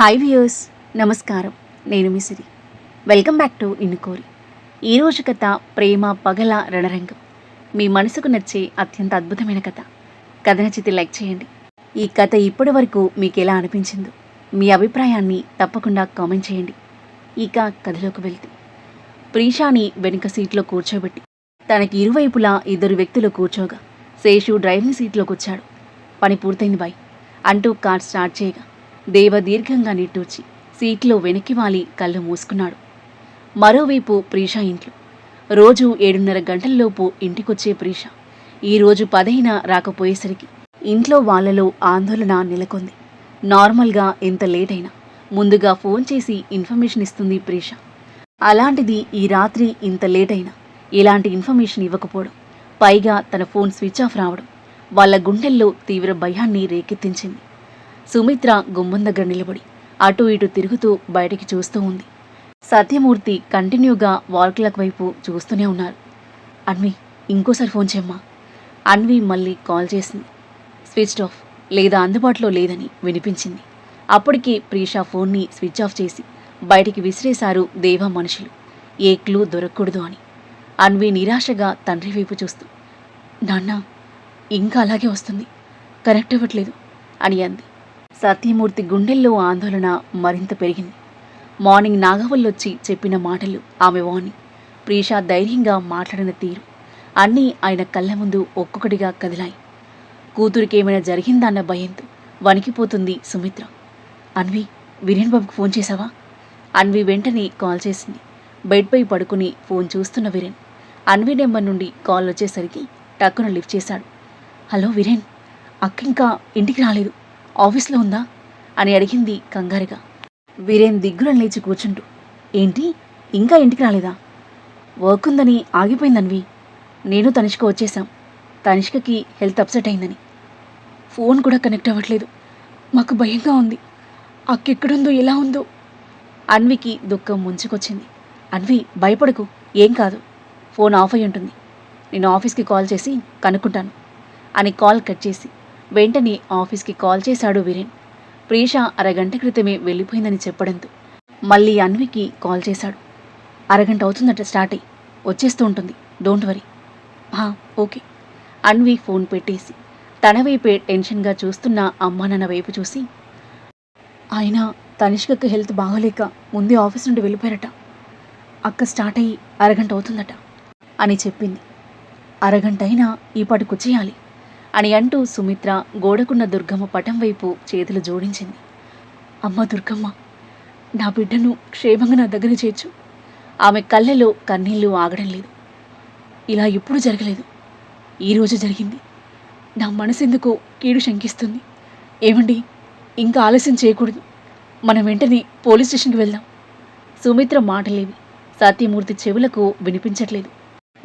Hi viewers, నమస్కారం. నేను మీ సిరి. Welcome back to నిన్ను కోరి. ఈరోజు కథ ప్రేమ పగల రణరంగం. మీ మనసుకు నచ్చే అత్యంత అద్భుతమైన కథ. కథ నచ్చితే లైక్ చేయండి. ఈ కథ ఇప్పటి వరకు మీకు ఎలా అనిపించిందో మీ అభిప్రాయాన్ని తప్పకుండా కామెంట్ చేయండి. ఇక కథలోకి వెళ్తే, ప్రీషాని వెనుక సీట్లో కూర్చోబెట్టి తనకి ఇరువైపులా ఇద్దరు వ్యక్తులు కూర్చోగా శేషు డ్రైవింగ్ సీట్లో కూర్చాడు. పని పూర్తయింది బాయ్ అంటూ కార్ స్టార్ట్ చేయగా దేవ దీర్ఘంగా నిట్టూర్చి సీట్లో వెనక్కి వాలి కళ్ళు మూసుకున్నాడు. మరోవైపు ప్రీషా ఇంట్లో రోజు 7:30 గంటల్లోపు ఇంటికొచ్చే ప్రీషా ఈరోజు 10 రాకపోయేసరికి ఇంట్లో వాళ్లలో ఆందోళన నెలకొంది. నార్మల్గా ఎంత లేట్ అయినా ముందుగా ఫోన్ చేసి ఇన్ఫర్మేషన్ ఇస్తుంది ప్రీషా. అలాంటిది ఈ రాత్రి ఇంత లేట్ అయినా ఎలాంటి ఇన్ఫర్మేషన్ ఇవ్వకపోవడం, పైగా తన ఫోన్ స్విచ్ ఆఫ్ రావడం వాళ్ళ గుండెల్లో తీవ్ర భయాన్ని రేకెత్తించింది. సుమిత్ర గుమ్మం దగ్గర నిలబడి అటూ ఇటూ తిరుగుతూ బయటికి చూస్తూ ఉంది. సత్యమూర్తి కంటిన్యూగా వాల్ క్లాక్ వైపు చూస్తూనే ఉన్నారు. అన్వి, ఇంకోసారి ఫోన్ చేయమ్మా. అన్వి మళ్ళీ కాల్ చేసింది. స్విచ్ ఆఫ్ లేదా అందుబాటులో లేదని వినిపించింది. అప్పటికే ప్రీషా ఫోన్ని స్విచ్ ఆఫ్ చేసి బయటికి విసిరేశారు దేవా మనుషులు, ఏ క్లూ దొరకకూడదు అని. అన్వి నిరాశగా తండ్రి వైపు చూస్తూ, నాన్న ఇంకా అలాగే వస్తుంది, కనెక్ట్ అవ్వట్లేదు అని అంది. సత్యమూర్తి గుండెల్లో ఆందోళన మరింత పెరిగింది. మార్నింగ్ నాగవల్లొచ్చి చెప్పిన మాటలు, ఆమె వాణి, ప్రీషా ధైర్యంగా మాట్లాడిన తీరు అన్నీ ఆయన కళ్ళ ముందు ఒక్కొక్కటిగా కదిలాయి. కూతురికి ఏమైనా జరిగిందన్న భయంతో వణికిపోతుంది సుమిత్ర. అన్వి, వీరేన్ బాబుకు ఫోన్ చేశావా? అన్వి వెంటనే కాల్ చేసింది. బెడ్పై పడుకుని ఫోన్ చూస్తున్న వీరేన్ అన్వి నెంబర్ నుండి కాల్ వచ్చేసరికి టక్కున లిఫ్ట్ చేశాడు. హలో వీరేన్, అక్క ఇంకా ఇంటికి రాలేదు, ఆఫీస్లో ఉందా అని అడిగింది కంగారుగా. వీరేన్ దిగ్గులను లేచి కూర్చుంటూ, ఏంటి ఇంకా ఇంటికి రాలేదా? వర్క్ ఉందని ఆగిపోయిందన్వి. నేను తనిష్క వచ్చేశాం. తనిష్కకి హెల్త్ అప్సెట్ అయిందని. ఫోన్ కూడా కనెక్ట్ అవ్వట్లేదు. మాకు భయంగా ఉంది. అక్కెక్కడుందో ఎలా ఉందో. అన్వికి దుఃఖం ముంచుకొచ్చింది. అన్వి, భయపడకు, ఏం కాదు. ఫోన్ ఆఫ్ అయి ఉంటుంది. నేను ఆఫీస్కి కాల్ చేసి కనుక్కుంటాను అని కాల్ కట్ చేసి వెంటనే ఆఫీస్కి కాల్ చేశాడు వీరేన్. ప్రీషా అరగంట క్రితమే వెళ్ళిపోయిందని చెప్పడంతో మళ్ళీ అన్వికి కాల్ చేశాడు. అరగంట అవుతుందట స్టార్ట్ అయ్యి, వచ్చేస్తూ ఉంటుంది, don't worry. Okay. Anvi phone పెట్టేసి తన వైపే టెన్షన్గా చూస్తున్న అమ్మా నాన్న వైపు చూసి, ఆయన తనిష్కకి హెల్త్ బాగోలేక ముందే ఆఫీస్ నుండి వెళ్ళిపోయారట. అక్క స్టార్ట్ అయ్యి అరగంట అవుతుందట అని చెప్పింది. అరగంట అయినా ఈ పాటికి వచ్చేయాలి అని అంటూ సుమిత్ర గోడకున్న దుర్గమ్మ పటం వైపు చేతులు జోడించింది. అమ్మ దుర్గమ్మ, నా బిడ్డను క్షేమంగా నా దగ్గర చేర్చు. ఆమె కళ్ళలో కన్నీళ్లు ఆగడం లేదు. ఇలా ఎప్పుడూ జరగలేదు, ఈరోజు జరిగింది. నా మనసెందుకో కీడు శంకిస్తుంది. ఏమండి, ఇంకా ఆలస్యం చేయకూడదు, మనం వెంటనే పోలీస్ స్టేషన్కి వెళ్దాం. సుమిత్ర మాటలేవి సత్యమూర్తి చెవులకు వినిపించట్లేదు.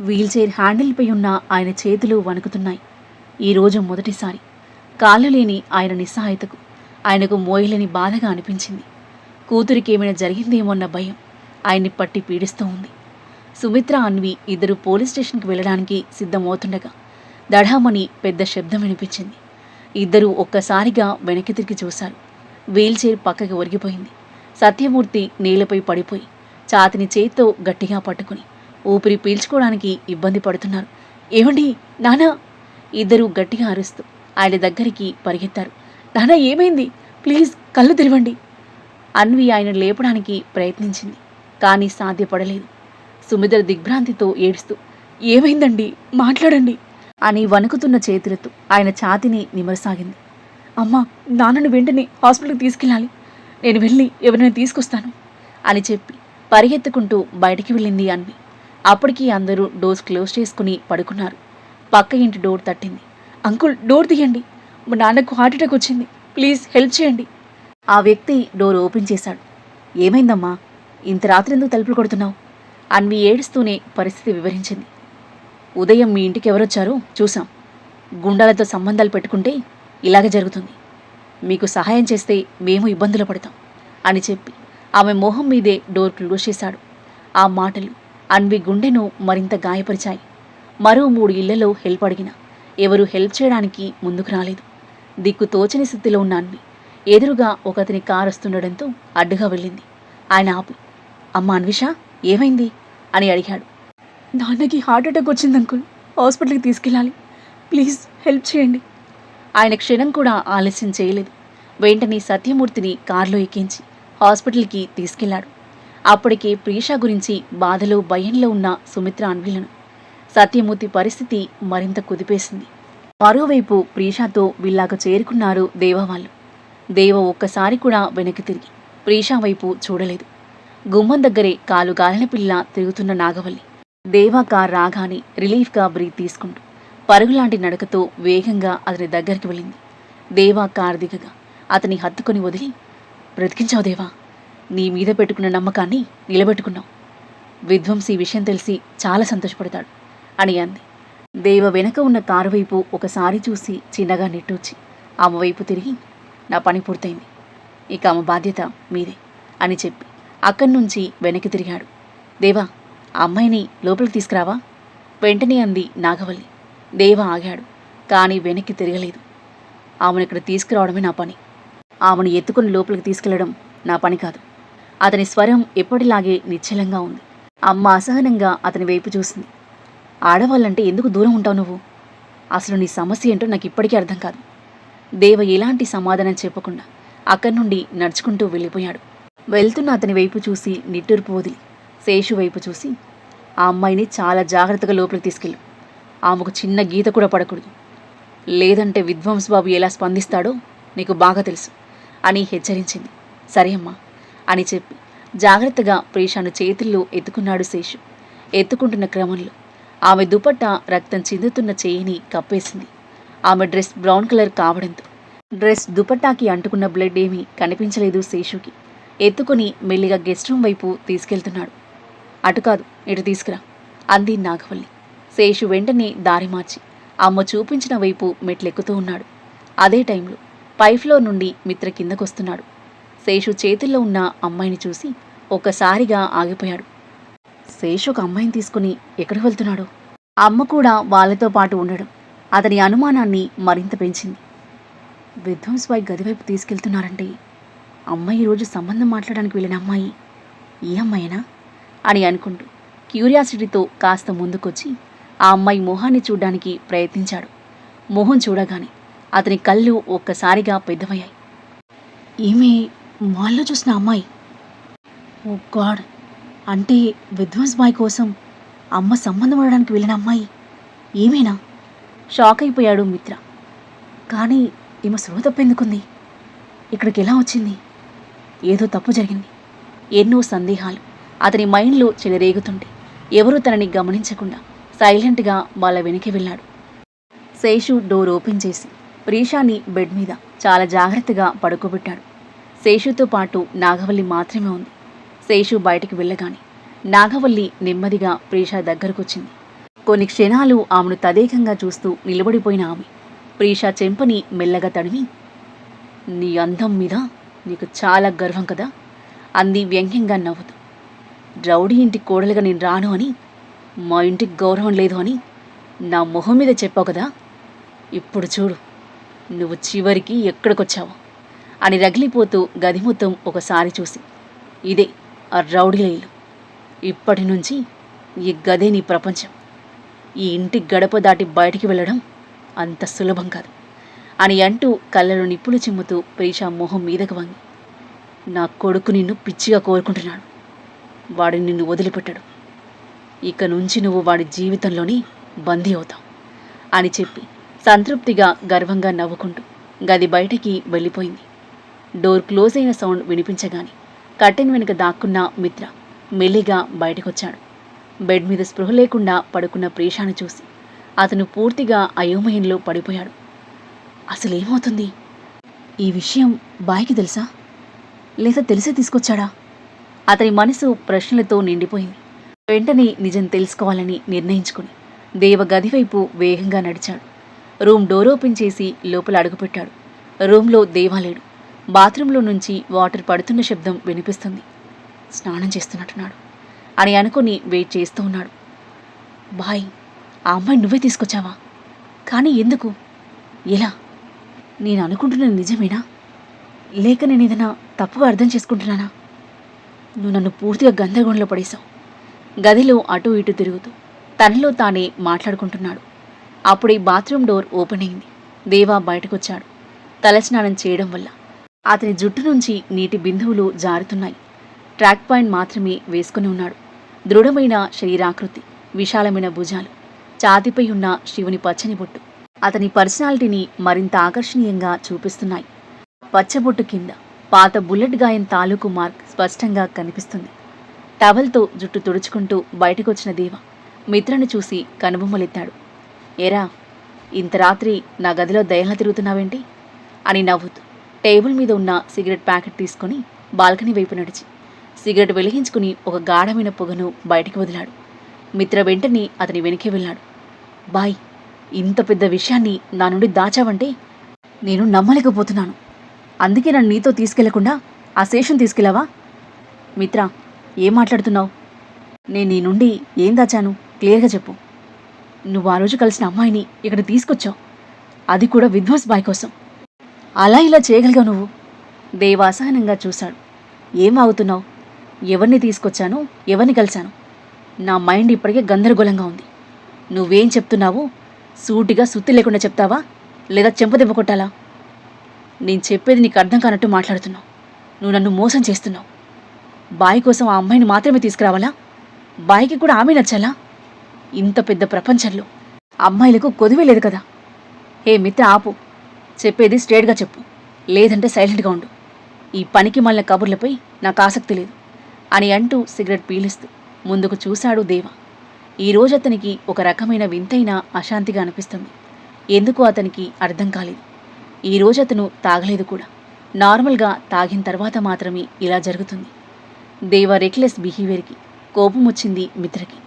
వీల్చైర్ హ్యాండిల్పై ఉన్న ఆయన చేతులు వణుకుతున్నాయి. ఈరోజు మొదటిసారి కాళ్ళు లేని ఆయన నిస్సహాయతకు ఆయనకు మోయలేని బాధగా అనిపించింది. కూతురికి ఏమైనా జరిగిందేమోన్న భయం ఆయన్ని పట్టి పీడిస్తూ ఉంది. సుమిత్ర, అన్వి ఇద్దరు పోలీస్ స్టేషన్కి వెళ్ళడానికి సిద్ధమవుతుండగా దఢామని పెద్ద శబ్దం వినిపించింది. ఇద్దరూ ఒక్కసారిగా వెనక్కి తిరిగి చూశారు. వీల్చైర్ పక్కకి ఒరిగిపోయింది. సత్యమూర్తి నేలపై పడిపోయి ఛాతిని చేత్తో గట్టిగా పట్టుకుని ఊపిరి పీల్చుకోవడానికి ఇబ్బంది పడుతున్నారు. ఏమండి, నానా! ఇద్దరూ గట్టిగా అరుస్తూ ఆయన దగ్గరికి పరిగెత్తారు. నాన్న, ఏమైంది? ప్లీజ్ కళ్ళు తెరవండి. అన్వి ఆయన లేపడానికి ప్రయత్నించింది, కానీ సాధ్యపడలేదు. సుమిత్ర దిగ్భ్రాంతితో ఏడుస్తూ, ఏమైందండి, మాట్లాడండి అని వణుకుతున్న చేతులతో ఆయన ఛాతిని నిమరసాగింది. అమ్మా, నాన్నను వెంటనే హాస్పిటల్కి తీసుకెళ్ళాలి, నేను వెళ్ళి ఎవరైనా తీసుకొస్తాను అని చెప్పి పరిగెత్తుకుంటూ బయటికి వెళ్ళింది అన్వి. అప్పటికి అందరూ డోర్స్ క్లోజ్ చేసుకుని పడుకున్నారు. పక్క ఇంటి డోర్ తట్టింది. అంకుల్, డోర్ తీయండి, మా నాన్నకు హార్ట్అటాక్ వచ్చింది, ప్లీజ్ హెల్ప్ చేయండి. ఆ వ్యక్తి డోర్ ఓపెన్ చేశాడు. ఏమైందమ్మా, ఇంత రాత్రి ఎందుకు తలుపులు కొడుతున్నావు? అన్వి ఏడుస్తూనే పరిస్థితి వివరించింది. ఉదయం మీ ఇంటికి ఎవరొచ్చారో చూసాం. గుండాలతో సంబంధాలు పెట్టుకుంటే ఇలాగే జరుగుతుంది. మీకు సహాయం చేస్తే మేము ఇబ్బందులు పడతాం అని చెప్పి ఆమె మొహం మీదే డోర్ క్లోజ్ చేశాడు. ఆ మాటలు అన్వి గుండెను మరింత గాయపరిచాయి. మరో 3 ఇళ్లలో హెల్ప్ అడిగినా ఎవరూ హెల్ప్ చేయడానికి ముందుకు రాలేదు. దిక్కు తోచని స్థితిలో ఉన్న అన్వి ఎదురుగా ఒకతని కారు వస్తుండడంతో అడ్డుగా వెళ్ళింది. ఆయన ఆపి, అమ్మ అన్విష, ఏమైంది అని అడిగాడు. నాన్నకి హార్ట్ అటాక్ వచ్చింది అంకుల్, హాస్పిటల్కి తీసుకెళ్ళాలి, ప్లీజ్ హెల్ప్ చేయండి. ఆయన క్షణం కూడా ఆలస్యం చేయలేదు. వెంటనే సత్యమూర్తిని కారులో ఎక్కించి హాస్పిటల్కి తీసుకెళ్లాడు. అప్పటికే ప్రీషా గురించి బాధలో భయంలో ఉన్న సుమిత్ర అన్విలను సత్యమూర్తి పరిస్థితి మరింత కుదిపేసింది. మరోవైపు ప్రీషాతో విల్లాకు చేరుకున్నారు దేవ వాళ్ళు. దేవ ఒక్కసారి కూడా వెనక్కి తిరిగి ప్రీషా వైపు చూడలేదు. గుమ్మం దగ్గరే కాలు గాలిన పిల్ల తిరుగుతున్న నాగవల్లి దేవా కార్ రాగానే రిలీఫ్గా బ్రీత్ తీసుకుంటూ పరుగులాంటి నడకతో వేగంగా అతని దగ్గరికి వెళ్ళింది. దేవా కార్ దిగగా అతని హత్తుకొని వదిలి, బ్రతికించావు దేవా, నీ మీద పెట్టుకున్న నమ్మకాన్ని నిలబెట్టుకున్నావు. విధ్వంసి విషయం తెలిసి చాలా సంతోషపడతాడు అని అంది. దేవ వెనక ఉన్న కారు వైపు ఒకసారి చూసి చిన్నగా నెట్టూచి ఆమె వైపు తిరిగి, నా పని పూర్తయింది, ఇక ఆమె బాధ్యత మీదే అని చెప్పి అక్కడి నుంచి వెనక్కి తిరిగాడు. దేవా, ఆ అమ్మాయిని లోపలికి తీసుకురావా వెంటనే అంది నాగవల్లి. దేవ ఆగాడు, కానీ వెనక్కి తిరగలేదు. ఆమెను ఇక్కడ తీసుకురావడమే నా పని, ఆమెను ఎత్తుకుని లోపలికి తీసుకెళ్లడం నా పని కాదు. అతని స్వరం ఎప్పటిలాగే నిశ్చలంగా ఉంది. అమ్మ అసహనంగా అతని వైపు చూసింది. ఆడవాళ్ళంటే ఎందుకు దూరం ఉంటావు నువ్వు? అసలు నీ సమస్య ఏంటో నాకు ఇప్పటికీ అర్థం కాదు. దేవ ఎలాంటి సమాధానం చెప్పకుండా అక్కడి నుండి నడుచుకుంటూ వెళ్ళిపోయాడు. వెళ్తున్న అతని వైపు చూసి నిట్టూర్పు వదిలి శేషు వైపు చూసి, ఆ అమ్మాయిని చాలా జాగ్రత్తగా లోపలికి తీసుకెళ్ళు, ఆమెకు చిన్న గీత కూడా పడకూడదు, లేదంటే విధ్వంస్ బాబు ఎలా స్పందిస్తాడో నీకు బాగా తెలుసు అని హెచ్చరించింది. సరే అమ్మా అని చెప్పి జాగ్రత్తగా ప్రీషాను చేతుల్లో ఎత్తుకున్నాడు శేషు. ఎత్తుకుంటున్న క్రమంలో ఆమె దుపట్టా రక్తం చిందుతున్న చేయిని కప్పేసింది. ఆమె డ్రెస్ బ్రౌన్ కలర్ కావడంతో డ్రెస్ దుపట్టాకి అంటుకున్న బ్లడ్ ఏమీ కనిపించలేదు శేషుకి. ఎత్తుకుని మెల్లిగా గెస్ట్ రూమ్ వైపు తీసుకెళ్తున్నాడు. అటు కాదు, ఇటు తీసుకురా అంది నాగవల్లి. శేషు వెంటనే దారి మార్చి అమ్మ చూపించిన వైపు మెట్లెక్కుతూ ఉన్నాడు. అదే టైంలో పై ఫ్లోర్ నుండి మిత్ర కిందకొస్తున్నాడు. శేషు చేతుల్లో ఉన్న అమ్మాయిని చూసి ఒక్కసారిగా ఆగిపోయాడు. శేషు ఒక అమ్మాయిని తీసుకుని ఎక్కడికి వెళ్తున్నాడు? అమ్మ కూడా వాళ్ళతో పాటు ఉండడం అతని అనుమానాన్ని మరింత పెంచింది. విధ్వంస్ బాయ్ గదివైపు తీసుకెళ్తున్నారంటే అమ్మాయి ఈరోజు సంబంధం మాట్లాడడానికి వెళ్ళిన అమ్మాయి ఈ అమ్మాయినా అని అనుకుంటూ క్యూరియాసిటీతో కాస్త ముందుకొచ్చి ఆ అమ్మాయి మొహాన్ని చూడ్డానికి ప్రయత్నించాడు. మొహం చూడగానే అతని కళ్ళు ఒక్కసారిగా పెద్దవయ్యాయి. ఈమె మాల్లో చూసిన అమ్మాయి. ఓ గాడ్, అంటే విధ్వంస్ బాయ్ కోసం అమ్మ సంబంధం పడడానికి వెళ్ళిన అమ్మాయి ఏమేనా? షాక్ అయిపోయాడు మిత్ర. కానీ ఈమె స్పృహ తప్పెందుకుంది? ఇక్కడికి ఎలా వచ్చింది? ఏదో తప్పు జరిగింది. ఎన్నో సందేహాలు అతని మైండ్లో చెలరేగుతుంటే ఎవరూ తనని గమనించకుండా సైలెంట్గా వాళ్ళ వెనక్కి వెళ్ళాడు. శేషు డోర్ ఓపెన్ చేసి ప్రీషాని బెడ్ మీద చాలా జాగ్రత్తగా పడుకోబెట్టాడు. శేషుతో పాటు నాగవల్లి మాత్రమే ఉంది. శేషు బయటికి వెళ్ళగానే నాగవల్లి నెమ్మదిగా ప్రీషా దగ్గరకొచ్చింది. కొన్ని క్షణాలు ఆమెను తదేకంగా చూస్తూ నిలబడిపోయిన ఆమె ప్రీషా చెంపని మెల్లగా తడిమి, నీ అందం మీద నీకు చాలా గర్వం కదా అంది వ్యంగ్యంగా నవ్వుతూ. రౌడీ ఇంటి కోడలుగా నేను రాను అని, మా ఇంటికి గౌరవం లేదు అని నా మొహం మీద చెప్పావు కదా, ఇప్పుడు చూడు నువ్వు చివరికి ఎక్కడికొచ్చావు అని రగిలిపోతూ గది మొత్తం ఒకసారి చూసి, ఇదే ఆ రౌడీల ఇల్లు, ఇప్పటి నుంచి ఈ గదే నీ ప్రపంచం, ఈ ఇంటి గడప దాటి బయటికి వెళ్ళడం అంత సులభం కాదు అని అంటూ కళ్ళలో నిప్పులు చిమ్ముతూ ప్రీషా మొహం మీదకు వంగి, నా కొడుకు నిన్ను పిచ్చిగా కోరుకుంటున్నాడు, వాడిని నిన్ను వదిలిపెట్టడు, ఇక నుంచి నువ్వు వాడి జీవితంలోని బందీ అవుతావు అని చెప్పి సంతృప్తిగా గర్వంగా నవ్వుకుంటూ గది బయటికి వెళ్ళిపోయింది. డోర్ క్లోజ్ అయిన సౌండ్ వినిపించగానే కర్టెన్ వెనుక దాక్కున్న మిత్ర మెల్లిగా బయటకొచ్చాడు. బెడ్ మీద స్పృహ లేకుండా పడుకున్న ప్రీషాను చూసి అతను పూర్తిగా అయోమయంలో పడిపోయాడు. అసలేమవుతుంది? ఈ విషయం బాయ్కి తెలుసా, లేదా తెలిసే తీసుకొచ్చాడా? అతని మనసు ప్రశ్నలతో నిండిపోయింది. వెంటనే నిజం తెలుసుకోవాలని నిర్ణయించుకుని దేవ గదివైపు వేగంగా నడిచాడు. రూమ్ డోర్ ఓపెన్ చేసి లోపల అడుగుపెట్టాడు. రూమ్లో దేవాలేడు. బాత్రూంలో నుంచి వాటర్ పడుతున్న శబ్దం వినిపిస్తుంది. స్నానం చేస్తున్నట్టున్నాడు అని అనుకుని వెయిట్ చేస్తూ ఉన్నాడు. బాయ్, ఆ అమ్మాయి నువ్వే తీసుకొచ్చావా? కానీ ఎందుకు, ఎలా? నేను అనుకుంటున్న నిజమేనా? లేక నేను ఏదైనా తప్పుగా అర్థం చేసుకుంటున్నానా? నువ్వు నన్ను పూర్తిగా గందరగోళంలో పడేశావు. గదిలో అటూ ఇటూ తిరుగుతూ తనలో తానే మాట్లాడుకుంటున్నాడు. అప్పుడే బాత్రూమ్ డోర్ ఓపెన్ అయింది. దేవా బయటకొచ్చాడు. తలస్నానం చేయడం వల్ల అతని జుట్టు నుంచి నీటి బిందువులు జారుతున్నాయి. ట్రాక్ పాయింట్ మాత్రమే వేసుకుని ఉన్నాడు. దృఢమైన శరీరాకృతి, విశాలమైన భుజాలు, ఛాతీపై ఉన్న శివుని పచ్చని బొట్టు అతని పర్సనాలిటీని మరింత ఆకర్షణీయంగా చూపిస్తున్నాయి. పచ్చబొట్టు కింద పాత బుల్లెట్ గాయం తాలూకు మార్క్ స్పష్టంగా కనిపిస్తుంది. టవల్తో జుట్టు తుడుచుకుంటూ బయటకొచ్చిన దేవ మిత్రను చూసి కనుబొమ్మలెత్తాడు. ఏరా, ఇంత రాత్రి నా గదిలో దయంలా తిరుగుతున్నావేంటి అని నవ్వుతూ టేబుల్ మీద ఉన్న సిగరెట్ ప్యాకెట్ తీసుకుని బాల్కనీ వైపు నడిచి సిగరెట్ వెలిగించుకుని ఒక గాఢమైన పొగను బయటికి వదిలాడు. మిత్ర వెంటనే అతని వెనకే వెళ్ళాడు. బాయ్, ఇంత పెద్ద విషయాన్ని నా నుండి దాచావంటే నేను నమ్మలేకపోతున్నాను. అందుకే నన్ను నీతో తీసుకెళ్లకుండా ఆ శేషం తీసుకెళ్ళావా? మిత్ర, ఏం మాట్లాడుతున్నావు? నేను నీ నుండి ఏం దాచాను? క్లియర్గా చెప్పు. నువ్వు ఆ రోజు కలిసిన అమ్మాయిని ఇక్కడ తీసుకొచ్చావు, అది కూడా విధ్వంస్ బాయ్ కోసం. అలా ఇలా చేయగలిగావు నువ్వు? దేవ అసహనంగా చూశాడు. ఏం ఆగుతున్నావు? ఎవరిని తీసుకొచ్చాను, ఎవరిని కలిశాను? నా మైండ్ ఇప్పటికే గందరగోళంగా ఉంది. నువ్వేం చెప్తున్నావు? సూటిగా సుత్తి లేకుండా చెప్తావా, లేదా చెంపదెబ్బ కొట్టాలా? నేను చెప్పేది నీకు అర్థం కానట్టు మాట్లాడుతున్నావు. నువ్వు నన్ను మోసం చేస్తున్నావు. బాయ్ కోసం ఆ అమ్మాయిని మాత్రమే తీసుకురావాలా? బాయ్కి కూడా ఆమె నచ్చాలా? ఇంత పెద్ద ప్రపంచంలో అమ్మాయిలకు కొదువే లేదు కదా. హే మిత్ర, ఆపు. చెప్పేది స్ట్రేట్గా చెప్పు, లేదంటే సైలెంట్గా ఉండు. ఈ పనికి మళ్ళీ కబుర్లపై నాకు ఆసక్తి లేదు అని అంటూ సిగరెట్ పీలుస్తూ ముందుకు చూశాడు దేవ. ఈరోజు అతనికి ఒక రకమైన వింతైన అశాంతిగా అనిపిస్తుంది. ఎందుకు అతనికి అర్థం కాలేదు. ఈరోజు అతను తాగలేదు కూడా. నార్మల్గా తాగిన తర్వాత మాత్రమే ఇలా జరుగుతుంది. దేవ రెక్లెస్ బిహేవియర్కి కోపం వచ్చింది మిత్రకి.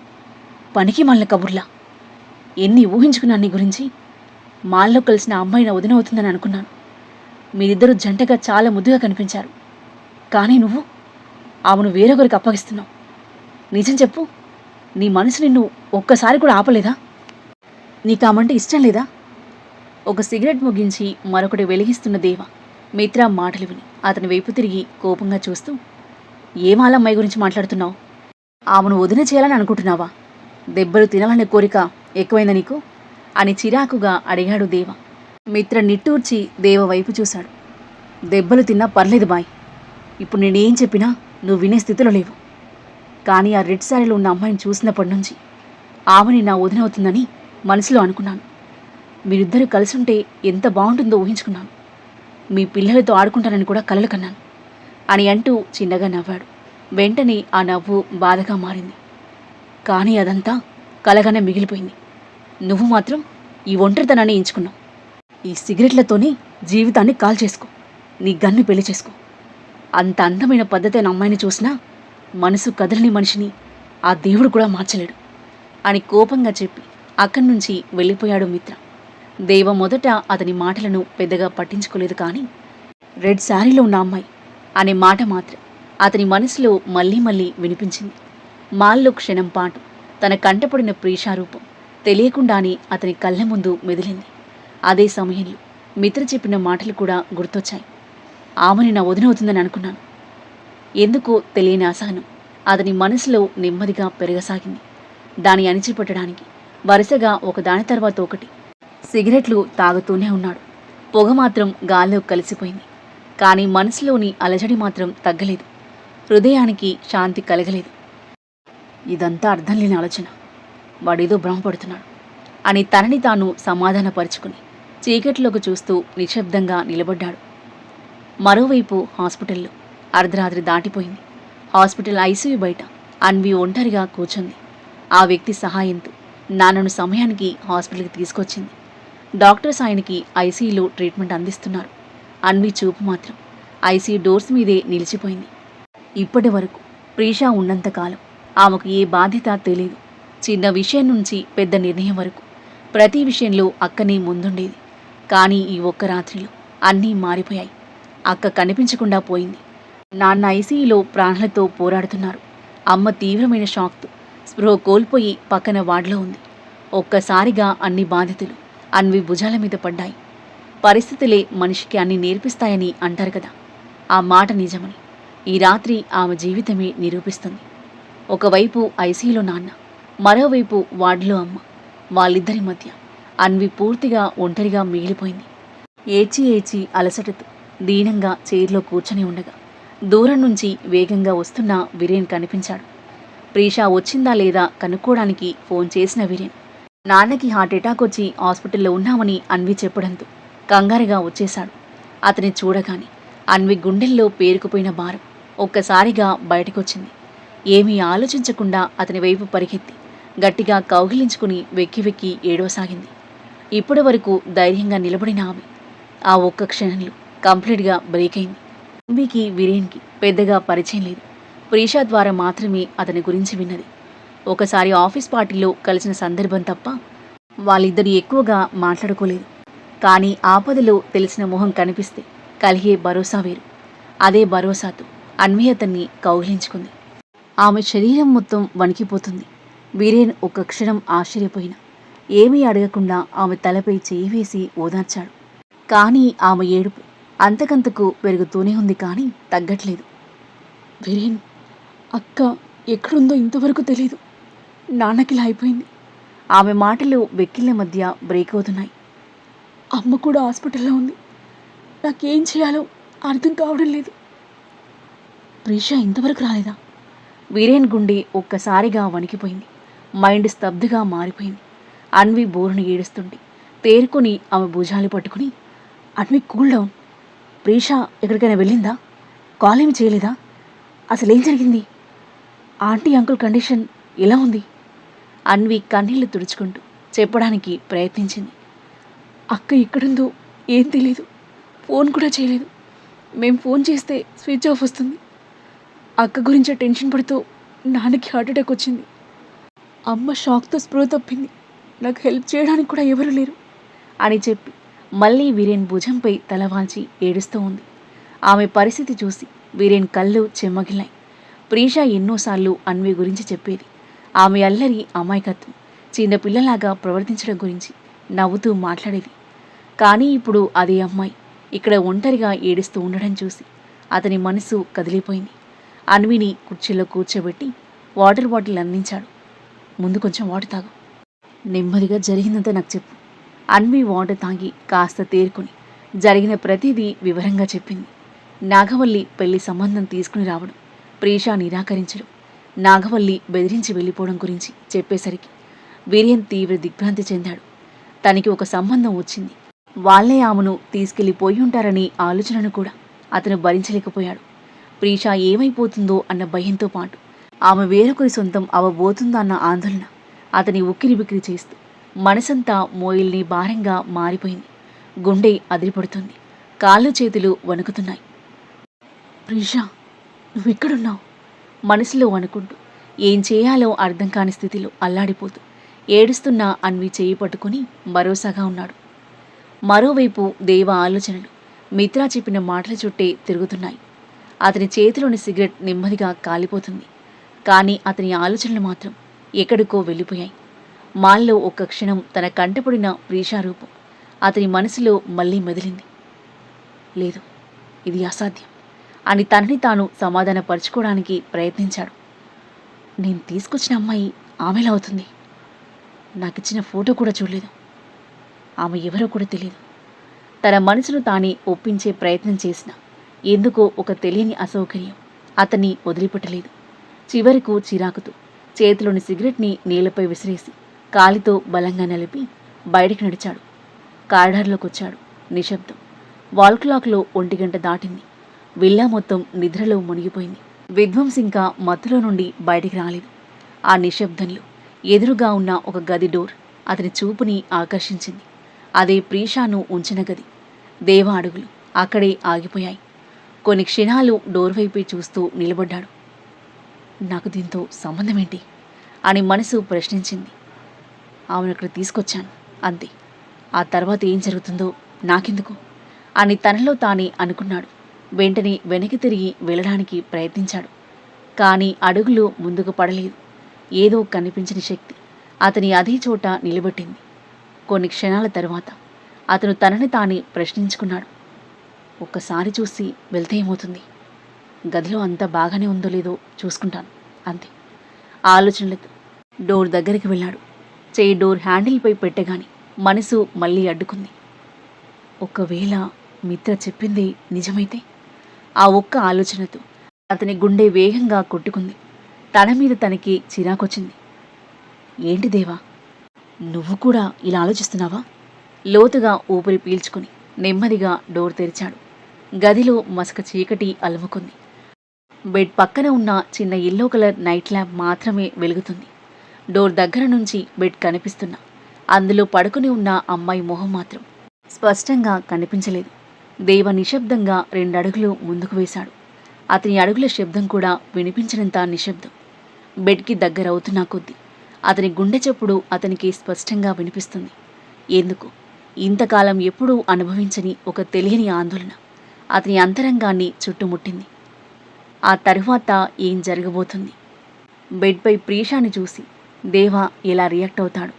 పనికి మళ్ళీ కబుర్లా? ఎన్ని ఊహించుకున్నాను నీ గురించి. మాల్లో కలిసిన అమ్మాయిని వదినవుతుందని అనుకున్నాను. మీరిద్దరూ జంటగా చాలా ముద్దుగా కనిపించారు. కానీ నువ్వు ఆమెను వేరొకరికి అప్పగిస్తున్నావు. నిజం చెప్పు, నీ మనసు నిన్ను ఒక్కసారి కూడా ఆపలేదా? నీకామంటే ఇష్టం లేదా? ఒక సిగరెట్ ముగించి మరొకటి వెలిగిస్తున్న దేవ మిత్ర మాటలు విని అతని వైపు తిరిగి కోపంగా చూస్తూ, ఏమాలమ్మాయి గురించి మాట్లాడుతున్నావు? ఆమెను వదిన చేయాలని అనుకుంటున్నావా? దెబ్బలు తినాలనే కోరిక ఎక్కువైందా నీకు అని చిరాకుగా అడిగాడు దేవ. మిత్ర నిట్టూర్చి దేవ వైపు చూశాడు. దెబ్బలు తిన్నా పర్లేదు బాయ్. ఇప్పుడు నేనేం చెప్పినా నువ్వు వినే స్థితిలో లేవు. కానీ ఆ రెడ్ శారీలో ఉన్న అమ్మాయిని చూసినప్పటి నుంచి ఆమెని నా వదినవుతుందని మనసులో అనుకున్నాను. మీరిద్దరూ కలిసుంటే ఎంత బాగుంటుందో ఊహించుకున్నాను. మీ పిల్లలతో ఆడుకుంటానని కూడా కలలు కన్నాను అని అంటూ చిన్నగా నవ్వాడు. వెంటనే ఆ నవ్వు బాధగా మారింది. కానీ అదంతా కలగానే మిగిలిపోయింది. నువ్వు మాత్రం ఈ ఒంటరితనాన్ని ఎంచుకున్నావు. ఈ సిగరెట్లతోనే జీవితాన్ని కాల్ చేసుకో. నీ గన్ని పెళ్లి చేసుకో. అంత అందమైన పద్ధతైన అమ్మాయిని చూసినా మనసు కదలని మనిషిని ఆ దేవుడు కూడా మార్చలేడు అని కోపంగా చెప్పి అక్కడి నుంచి వెళ్ళిపోయాడు మిత్ర. దేవ మొదట అతని మాటలను పెద్దగా పట్టించుకోలేదు. కానీ రెడ్ శారీలో ఉన్న అమ్మాయి అనే మాట మాత్రం అతని మనసులో మళ్ళీ మళ్ళీ వినిపించింది. మాల్లో క్షణం పాటు తన కంటపడిన ప్రీషారూపం తెలియకుండానే అతని కళ్ళ ముందు మెదిలింది. అదే సమయంలో మిత్ర చెప్పిన మాటలు కూడా గుర్తొచ్చాయి. ఆమెని నా వదినవుతుందని అనుకున్నాను. ఎందుకో తెలియని అసహనం అతని మనసులో నెమ్మదిగా పెరగసాగింది. దాన్ని అణిచిపెట్టడానికి వరుసగా ఒకదాని తర్వాత ఒకటి సిగరెట్లు తాగుతూనే ఉన్నాడు. పొగ మాత్రం గాల్లో కలిసిపోయింది. కానీ మనసులోని అలజడి మాత్రం తగ్గలేదు. హృదయానికి శాంతి కలగలేదు. ఇదంతా అర్థం లేని ఆలోచన, వాడేదో భ్రమపడుతున్నాడు అని తనని తాను సమాధానపరుచుకుని చీకట్లోకి చూస్తూ నిశ్శబ్దంగా నిలబడ్డాడు. మరోవైపు హాస్పిటల్లో అర్ధరాత్రి దాటిపోయింది. హాస్పిటల్ ఐసీయూ బయట అన్వి ఒంటరిగా కూర్చుంది. ఆ వ్యక్తి సహాయంతో నాన్నను సమయానికి హాస్పిటల్కి తీసుకొచ్చింది. డాక్టర్స్ ఆయనకి ఐసీయూలో ట్రీట్మెంట్ అందిస్తున్నారు. అన్వి చూపు మాత్రం ఐసీయూ డోర్స్ మీదే నిలిచిపోయింది. ఇప్పటి వరకు ప్రీషా ఉన్నంతకాలం ఆమెకు ఏ బాధ్యత తెలియదు. చిన్న విషయం నుంచి పెద్ద నిర్ణయం వరకు ప్రతి విషయంలో అక్కనే ముందుండేది. కానీ ఈ ఒక్క రాత్రిలో అన్నీ మారిపోయాయి. అక్క కనిపించకుండా పోయింది. నాన్న ఐసీయూలో ప్రాణాలతో పోరాడుతున్నారు. అమ్మ తీవ్రమైన షాక్తో స్పృహ కోల్పోయి పక్కన వార్డులో ఉంది. ఒక్కసారిగా అన్ని బాధ్యతలు అన్వి భుజాల మీద పడ్డాయి. పరిస్థితులే మనిషికి అన్ని నేర్పిస్తాయని అంటారు కదా, ఆ మాట నిజమని ఈ రాత్రి ఆమె జీవితమే నిరూపిస్తుంది. ఒకవైపు ఐసీయూలో నాన్న, మరోవైపు వార్డులో అమ్మ. వాళ్ళిద్దరి మధ్య అన్వి పూర్తిగా ఒంటరిగా మిగిలిపోయింది. ఏడ్చి ఏడ్చి అలసటతో దీనంగా చైర్లో కూర్చొని ఉండగా దూరం నుంచి వేగంగా వస్తున్న వీరేన్ కనిపించాడు. ప్రీషా వచ్చిందా లేదా కనుక్కోవడానికి ఫోన్ చేసిన వీరేన్ నాన్నకి హార్ట్ అటాక్ వచ్చి హాస్పిటల్లో ఉన్నామని అన్వి చెప్పడంతో కంగారుగా వచ్చేశాడు. అతని చూడగానే అన్వి గుండెల్లో పేరుకుపోయిన భారం ఒక్కసారిగా బయటకొచ్చింది. ఏమీ ఆలోచించకుండా అతని వైపు పరిగెత్తి గట్టిగా కౌగిలించుకుని వెక్కి వెక్కి ఏడవసాగింది. ఇప్పటి వరకు ధైర్యంగా నిలబడిన ఆమె ఆ ఒక్క క్షణంలో కంప్లీట్గా బ్రేక్ అయింది. అన్వికి వీరేన్కి పెద్దగా పరిచయం లేదు. ప్రీషా ద్వారా మాత్రమే అతని గురించి విన్నది. ఒకసారి ఆఫీస్ పార్టీలో కలిసిన సందర్భం తప్ప వాళ్ళిద్దరు ఎక్కువగా మాట్లాడుకోలేదు. కానీ ఆపదలో తెలిసిన మొహం కనిపిస్తే కలిగే భరోసా వేరు. అదే భరోసాతో అన్వి అతన్ని కౌగిలించుకుంది. ఆమె శరీరం మొత్తం వణికిపోతుంది. వీరేన్ ఒక్క క్షణం ఆశ్చర్యపోయినా ఏమీ అడగకుండా ఆమె తలపై చేయి వేసి ఓదార్చాడు. కానీ ఆమె ఏడుపు అంతకంతకు పెరుగుతూనే ఉంది, కానీ తగ్గట్లేదు. వీరేన్, అక్క ఎక్కడుందో ఇంతవరకు తెలీదు. నాన్నకిలా అయిపోయింది. ఆమె మాటలు వెక్కిళ్ళ మధ్య బ్రేక్ అవుతున్నాయి. అమ్మ కూడా హాస్పిటల్లో ఉంది. నాకేం చేయాలో అర్థం కావడం లేదు. ప్రీషా ఇంతవరకు రాలేదా? వీరేన్ గుండె ఒక్కసారిగా వణికిపోయింది. మైండ్ స్తబ్దుగా మారిపోయింది. అన్వి బోరుని ఏడుస్తుంటే తేరుకొని ఆమె భుజాలు పట్టుకుని, అన్వి కూల్ డౌన్. ప్రీషా ఎక్కడికైనా వెళ్ళిందా? కాల్ ఏమి చేయలేదా? అసలేం జరిగింది? ఆంటీ అంకుల్ కండిషన్ ఎలా ఉంది? అన్వి కన్నీళ్లు తుడుచుకుంటూ చెప్పడానికి ప్రయత్నించింది. అక్క ఎక్కడుందో ఏం తెలీదు. ఫోన్ కూడా చేయలేదు. మేం ఫోన్ చేస్తే స్విచ్ ఆఫ్ వస్తుంది. అక్క గురించి టెన్షన్ పడుతూ నాన్నకి హార్ట్ అటాక్ వచ్చింది. అమ్మ షాక్తో స్పృహ తప్పింది. నాకు హెల్ప్ చేయడానికి కూడా ఎవరు లేరు అని చెప్పి మళ్ళీ వీరేన్ భుజంపై తలవాల్చి ఏడుస్తూ ఉంది. ఆమె పరిస్థితి చూసి వీరేన్ కళ్ళు చెమ్మగిల్లాయి. ప్రీషా ఎన్నోసార్లు అన్వి గురించి చెప్పేది. ఆమె అల్లరి, అమాయకత్వం, చిన్నపిల్లలాగా ప్రవర్తించడం గురించి నవ్వుతూ మాట్లాడేది. కానీ ఇప్పుడు అదే అమ్మాయి ఇక్కడ ఒంటరిగా ఏడుస్తూ ఉండడం చూసి అతని మనసు కదిలిపోయింది. అన్విని కుర్చీలో కూర్చోబెట్టి వాటర్ బాటిల్ అందించాడు. ముందు కొంచెం వాటర్ తాగు. నెమ్మదిగా జరిగిందంతా నాకు చెప్పు. అన్వి వాటర్ తాగి కాస్త తేరుకొని జరిగిన ప్రతిదీ వివరంగా చెప్పింది. నాగవల్లి పెళ్లి సంబంధం తీసుకుని రావడం, ప్రీషా నిరాకరించడం, నాగవల్లి బెదిరించి వెళ్ళిపోవడం గురించి చెప్పేసరికి వీరేన్ తీవ్ర దిగ్భ్రాంతి చెందాడు. తనకి ఒక సంబంధం వచ్చింది, వాళ్లే ఆమెను తీసుకెళ్లిపోయి ఉంటారనే ఆలోచనను కూడా అతను భరించలేకపోయాడు. ప్రీషా ఏమైపోతుందో అన్న భయంతో పాటు ఆమె వేరొకరి సొంతం అవబోతుందో అన్న ఆందోళన అతని ఉక్కిరిబిక్కిరి చేస్తూ మనసంతా మోయిల్ని భారంగా మారిపోయింది. గుండె అదిరిపడుతుంది. కాళ్ళు చేతులు వణుకుతున్నాయి. ప్రీషా, నువ్వెక్కడున్నావు? మనసులో అనుకుంటూ ఏం చేయాలో అర్థం కాని స్థితిలో అల్లాడిపోతూ ఏడుస్తున్న అన్వి చేయి పట్టుకుని భరోసాగా ఉన్నాడు. మరోవైపు దేవ ఆలోచనలు మిత్రా చెప్పిన మాటల చుట్టే తిరుగుతున్నాయి. అతని చేతిలోని సిగరెట్ నెమ్మదిగా కాలిపోతుంది. కానీ అతని ఆలోచనలు మాత్రం ఎక్కడికో వెళ్ళిపోయాయి. మాల్లో ఒక్క క్షణం తన కంటపడిన ప్రీషా రూపం అతని మనసులో మళ్ళీ మెదిలింది. లేదు, ఇది అసాధ్యం అని తనని తాను సమాధానపరుచుకోవడానికి ప్రయత్నించాడు. నేను తీసుకొచ్చిన అమ్మాయి ఆమెలా అవుతుంది. నాకిచ్చిన ఫోటో కూడా చూడలేదు. ఆమె ఎవరో కూడా తెలియదు. తన మనసును తానే ఒప్పించే ప్రయత్నం చేసిన ఎందుకో ఒక తెలియని అసౌకర్యం అతన్ని వదిలిపెట్టలేదు. చివరకు చిరాకుతో చేతిలోని సిగరెట్ని నేలపై విసిరేసి కాలితో బలంగా నలిపి బయటికి నడిచాడు. కారిడార్లోకి వచ్చాడు. నిశ్శబ్దం. వాల్ క్లాక్లో 1 గంట దాటింది. విల్లా మొత్తం నిద్రలో మునిగిపోయింది. విధ్వంస్ ఇంకా మత్తులో నుండి బయటికి రాలేదు. ఆ నిశ్శబ్దంలో ఎదురుగా ఉన్న ఒక గది డోర్ అతని చూపుని ఆకర్షించింది. అదే ప్రీషాను ఉంచిన గది. దేవ అడుగులు అక్కడే ఆగిపోయాయి. కొన్ని క్షణాలు డోర్ వైపే చూస్తూ నిలబడ్డాడు. నాకు దీంతో సంబంధమేంటి అని మనసు ప్రశ్నించింది. ఆమెను అక్కడ తీసుకొచ్చాను, అంతే. ఆ తర్వాత ఏం జరుగుతుందో నాకెందుకు అని తనలో తానే అనుకున్నాడు. వెంటనే వెనక్కి తిరిగి వెళ్ళడానికి ప్రయత్నించాడు. కానీ అడుగులు ముందుకు పడలేదు. ఏదో కనిపించని శక్తి అతని అదే చోట నిలబెట్టింది. కొన్ని క్షణాల తరువాత అతను తనని తానే ప్రశ్నించుకున్నాడు. ఒక్కసారి చూసి వెళ్తే ఏమవుతుంది? గదిలో అంతా బాగానే ఉందో లేదో చూసుకుంటాను అంతే ఆలోచనలతో డోర్ దగ్గరికి వెళ్ళాడు. చేయి డోర్ హ్యాండిల్పై పెట్టగాని మనసు మళ్ళీ అడ్డుకుంది. ఒకవేళ మిత్ర చెప్పింది నిజమైతే? ఆ ఒక్క ఆలోచనతో అతని గుండె వేగంగా కొట్టుకుంది. తన మీద తనకి చిరాకొచ్చింది. ఏంటి దేవా, నువ్వు కూడా ఇలా ఆలోచిస్తున్నావా? లోతుగా ఊపిరి పీల్చుకుని నెమ్మదిగా డోర్ తెరిచాడు. గదిలో మసక చీకటి అలుముకుంది. బెడ్ పక్కన ఉన్న చిన్న ఎల్లో కలర్ నైట్ ల్యాంప్ మాత్రమే వెలుగుతుంది. డోర్ దగ్గర నుంచి బెడ్ కనిపిస్తున్నా అందులో పడుకుని ఉన్న అమ్మాయి మొహం మాత్రం స్పష్టంగా కనిపించలేదు. దేవ నిశ్శబ్దంగా 2 అడుగులు ముందుకు వేశాడు. అతని అడుగుల శబ్దం కూడా వినిపించినంత నిశ్శబ్దం. బెడ్కి దగ్గరవుతున్నా కొద్దీ అతని గుండె చప్పుడు అతనికి స్పష్టంగా వినిపిస్తుంది. ఎందుకు ఇంతకాలం ఎప్పుడూ అనుభవించని ఒక తెలియని ఆందోళన అతని అంతరంగాన్ని చుట్టుముట్టింది. ఆ తరువాత ఏం జరగబోతుంది? బెడ్పై ప్రీషాని చూసి దేవ ఎలా రియాక్ట్ అవుతాడు?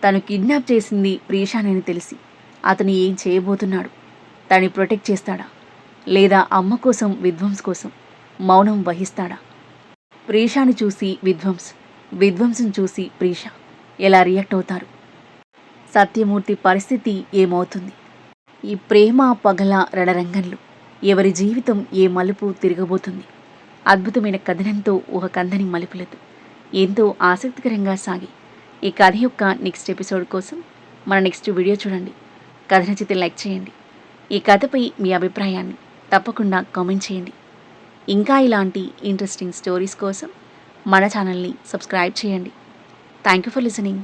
తను కిడ్నాప్ చేసింది ప్రీషాని తెలిసి అతను ఏం చేయబోతున్నాడు? తనని ప్రొటెక్ట్ చేస్తాడా, లేదా అమ్మ కోసం విధ్వంస్ కోసం మౌనం వహిస్తాడా? ప్రీషాని చూసి విధ్వంసం చూసి ప్రీష ఎలా రియాక్ట్ అవుతారు? సత్యమూర్తి పరిస్థితి ఏమవుతుంది? ఈ ప్రేమ పగల రణరంగంలో ఎవరి జీవితం ఏ మలుపు తిరగబోతుంది? అద్భుతమైన కథనంతో ఒక కందని మలుపులతో ఎంతో ఆసక్తికరంగా సాగి ఈ కథ యొక్క నెక్స్ట్ ఎపిసోడ్ కోసం మన నెక్స్ట్ వీడియో చూడండి. కథ నచ్చితే లైక్ చేయండి. ఈ కథపై మీ అభిప్రాయాన్ని తప్పకుండా కామెంట్ చేయండి. ఇంకా ఇలాంటి ఇంట్రెస్టింగ్ స్టోరీస్ కోసం మన ఛానల్ని సబ్స్క్రైబ్ చేయండి. Thank you for listening.